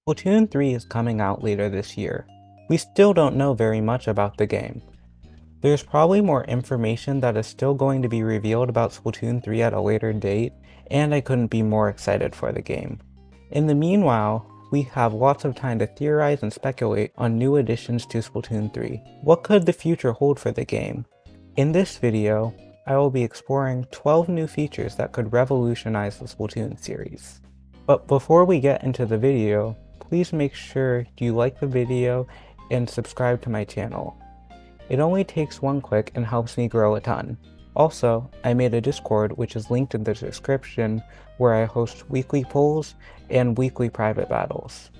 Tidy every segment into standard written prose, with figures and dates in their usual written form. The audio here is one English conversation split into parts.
Splatoon 3 is coming out later this year. We still don't know very much about the game. There's probably more information that is still going to be revealed about Splatoon 3 at a later date, and I couldn't be more excited for the game. In the meanwhile, we have lots of time to theorize and speculate on new additions to Splatoon 3. What could the future hold for the game? In this video, I will be exploring 12 new features that could revolutionize the Splatoon series. But before we get into the video, please make sure you like the video and subscribe to my channel. It only takes one click and helps me grow a ton. Also, I made a Discord which is linked in the description where I host weekly polls and weekly private battles.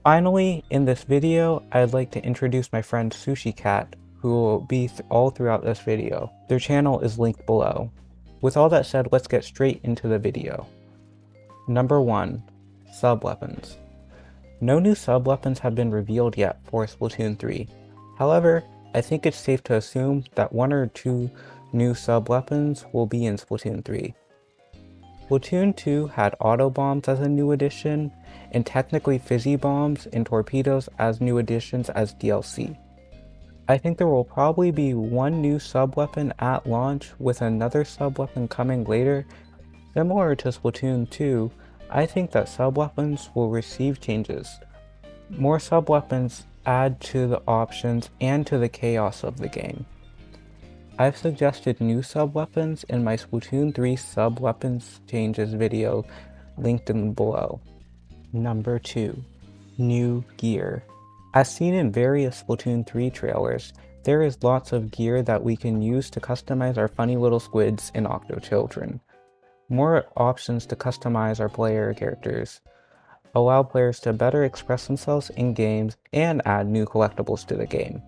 Finally, in this video, I'd like to introduce my friend SushiCat, who will be all throughout this video. Their channel is linked below. With all that said, let's get straight into the video. Number 1. Sub-weapons. No new sub-weapons have been revealed yet for Splatoon 3. However, I think it's safe to assume that 1 or 2 new sub-weapons will be in Splatoon 3. Splatoon 2 had auto bombs as a new addition, and technically fizzy bombs and torpedoes as new additions as DLC. I think there will probably be 1 new sub-weapon at launch with another sub-weapon coming later. Similar to Splatoon 2, I think that sub-weapons will receive changes. More sub-weapons add to the options and to the chaos of the game. I've suggested new sub-weapons in my Splatoon 3 sub-weapons changes video linked in below. Number 2. New gear. As seen in various Splatoon 3 trailers, there is lots of gear that we can use to customize our funny little squids and octo children. More options to customize our player characters allow players to better express themselves in games and add new collectibles to the game.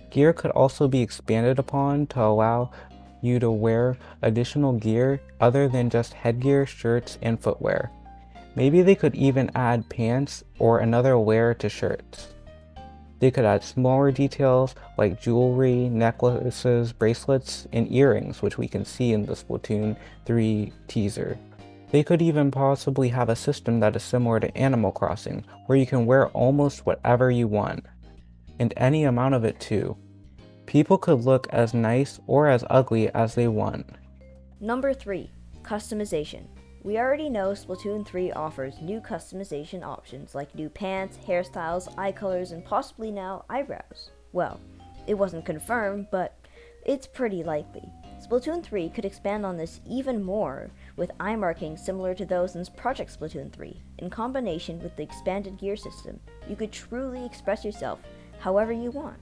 Gear could also be expanded upon to allow you to wear additional gear other than just headgear, shirts, and footwear. Maybe they could even add pants or another layer to shirts. They could add smaller details like jewelry, necklaces, bracelets, and earrings, which we can see in the Splatoon 3 teaser. They could even possibly have a system that is similar to Animal Crossing, where you can wear almost whatever you want, and any amount of it too. People could look as nice or as ugly as they want. Number 3. Customization. We already know Splatoon 3 offers new customization options like new pants, hairstyles, eye colors, and possibly now eyebrows. Well, it wasn't confirmed, but it's pretty likely. Splatoon 3 could expand on this even more with eye markings similar to those in Project Splatoon 3. In combination with the expanded gear system, you could truly express yourself however you want.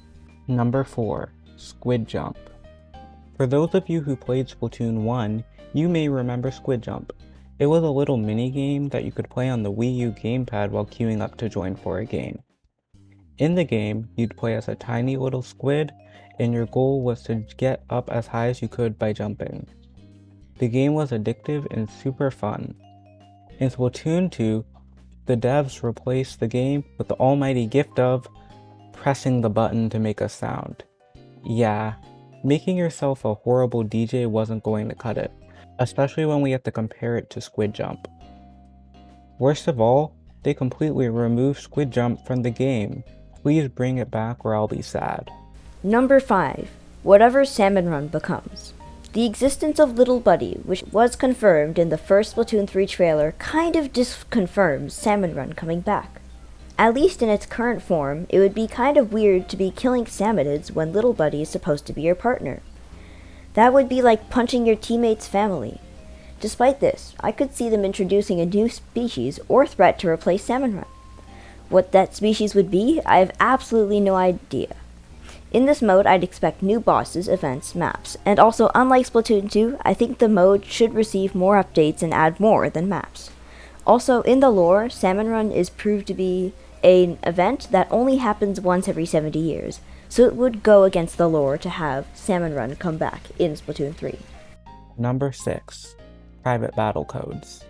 Number 4. Squid Jump. For those of you who played Splatoon 1, you may remember Squid Jump. It was a little mini-game that you could play on the Wii U gamepad while queuing up to join for a game. In the game, you'd play as a tiny little squid, and your goal was to get up as high as you could by jumping. The game was addictive and super fun. In Splatoon 2, the devs replaced the game with the almighty gift of pressing the button to make a sound. Yeah, making yourself a horrible DJ wasn't going to cut it, especially when we have to compare it to Squid Jump. Worst of all, they completely removed Squid Jump from the game. Please bring it back or I'll be sad. Number 5. Whatever Salmon Run becomes. The existence of Little Buddy, which was confirmed in the first Splatoon 3 trailer, kind of disconfirms Salmon Run coming back. At least in its current form, it would be kind of weird to be killing salmonids when Little Buddy is supposed to be your partner. That would be like punching your teammate's family. Despite this, I could see them introducing a new species or threat to replace Salmon Run. What that species would be, I have absolutely no idea. In this mode, I'd expect new bosses, events, maps, and also unlike Splatoon 2, I think the mode should receive more updates and add more than maps. Also, in the lore, Salmon Run is proved to be an event that only happens once every 70 years, so it would go against the lore to have Salmon Run come back in Splatoon 3. Number 6. Private battle codes.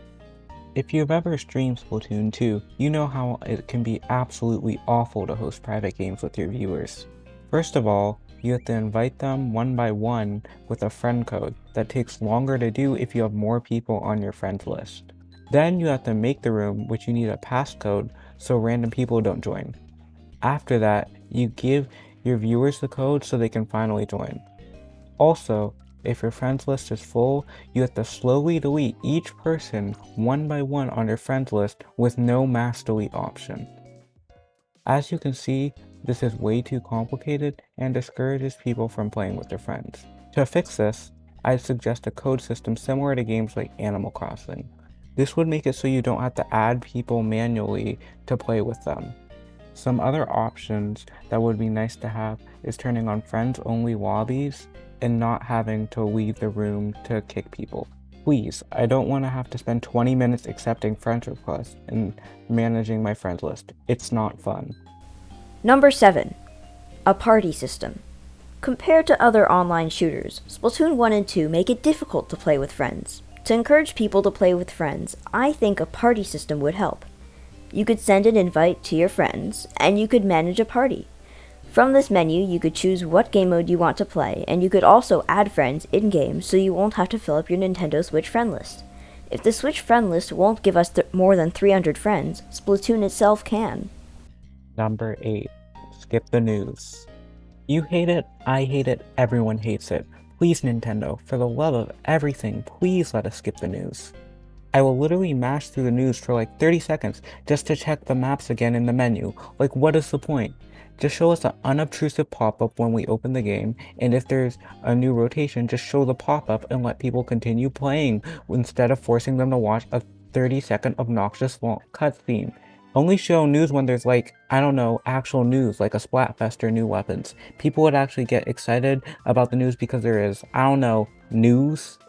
If you've ever streamed Splatoon 2, you know how it can be absolutely awful to host private games with your viewers. First of all, you have to invite them one by one with a friend code that takes longer to do if you have more people on your friends list. Then you have to make the room, which you need a passcode so random people don't join. After that, you give your viewers the code so they can finally join. Also, if your friends list is full, you have to slowly delete each person one by one on your friends list with no mass delete option. As you can see, this is way too complicated and discourages people from playing with their friends. To fix this, I'd suggest a code system similar to games like Animal Crossing. This would make it so you don't have to add people manually to play with them. Some other options that would be nice to have is turning on friends-only lobbies and not having to leave the room to kick people. Please, I don't want to have to spend 20 minutes accepting friend requests and managing my friends list. It's not fun. Number 7. A party system. Compared to other online shooters, Splatoon 1 and 2 make it difficult to play with friends. To encourage people to play with friends, I think a party system would help. You could send an invite to your friends, and you could manage a party. From this menu, you could choose what game mode you want to play, and you could also add friends in-game so you won't have to fill up your Nintendo Switch friend list. If the Switch friend list won't give us more than 300 friends, Splatoon itself can. Number 8. Skip the news. You hate it, I hate it, everyone hates it. Please Nintendo, for the love of everything, please let us skip the news. I will literally mash through the news for like 30 seconds just to check the maps again in the menu. Like, what is the point? Just show us an unobtrusive pop-up when we open the game, and if there's a new rotation, just show the pop-up and let people continue playing instead of forcing them to watch a 30-second obnoxious long cutscene. Only show news when there's like, I don't know, actual news, like a Splatfest or new weapons. People would actually get excited about the news because there is, I don't know, news.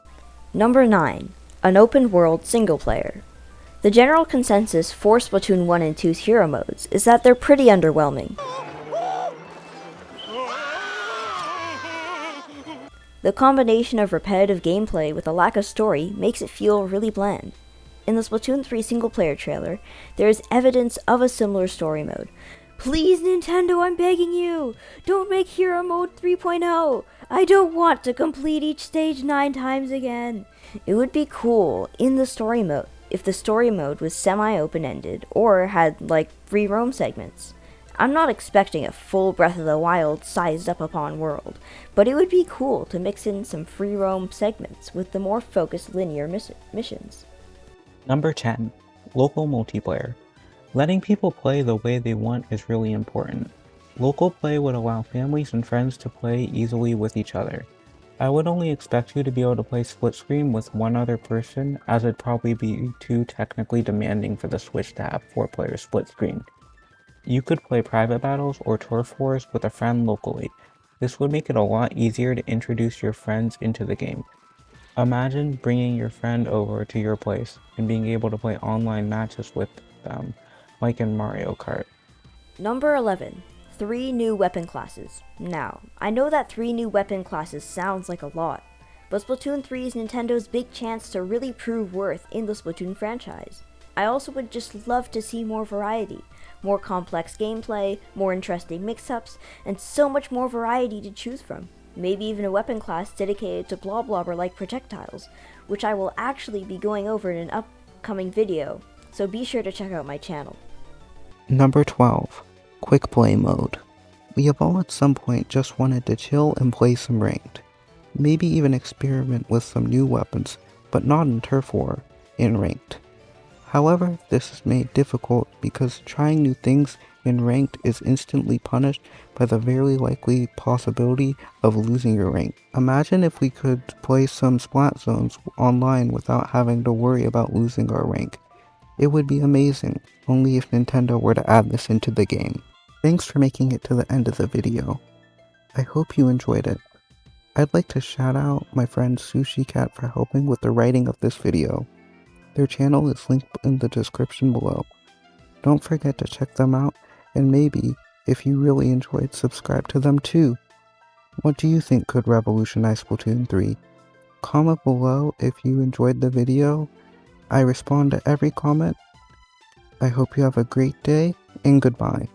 Number 9. An open world single player. The general consensus for Splatoon 1 and 2's hero modes is that they're pretty underwhelming. The combination of repetitive gameplay with a lack of story makes it feel really bland. In the Splatoon 3 single-player trailer, there is evidence of a similar story mode. Please Nintendo, I'm begging you! Don't make Hero Mode 3.0! I don't want to complete each stage 9 times again! It would be cool in the story mode if the story mode was semi-open-ended or had, like, free roam segments. I'm not expecting a full Breath of the Wild sized up upon world, but it would be cool to mix in some free roam segments with the more focused linear missions. Number 10. Local multiplayer. Letting people play the way they want is really important. Local play would allow families and friends to play easily with each other. I would only expect you to be able to play Splitscreen with one other person, as it'd probably be too technically demanding for the Switch to have 4-player Splitscreen. You could play private battles or turf wars with a friend locally. This would make it a lot easier to introduce your friends into the game. Imagine bringing your friend over to your place and being able to play online matches with them, like in Mario Kart. Number 11. 3 new weapon classes. Now, I know that 3 new weapon classes sounds like a lot, but Splatoon 3 is Nintendo's big chance to really prove worth in the Splatoon franchise. I also would just love to see more variety, more complex gameplay, more interesting mix-ups, and so much more variety to choose from. Maybe even a weapon class dedicated to blob-blobber-like projectiles, which I will actually be going over in an upcoming video, so be sure to check out my channel. Number 12. Quickplay Mode. We have all at some point just wanted to chill and play some ranked. Maybe even experiment with some new weapons, but not in Turf War, in ranked. However, this is made difficult because trying new things in ranked is instantly punished by the very likely possibility of losing your rank. Imagine if we could play some Splat Zones online without having to worry about losing our rank. It would be amazing, only if Nintendo were to add this into the game. Thanks for making it to the end of the video. I hope you enjoyed it. I'd like to shout out my friend SushiCat for helping with the writing of this video. Their channel is linked in the description below. Don't forget to check them out, and maybe, if you really enjoyed, subscribe to them too. What do you think could revolutionize Splatoon 3? Comment below if you enjoyed the video. I respond to every comment. I hope you have a great day, and goodbye.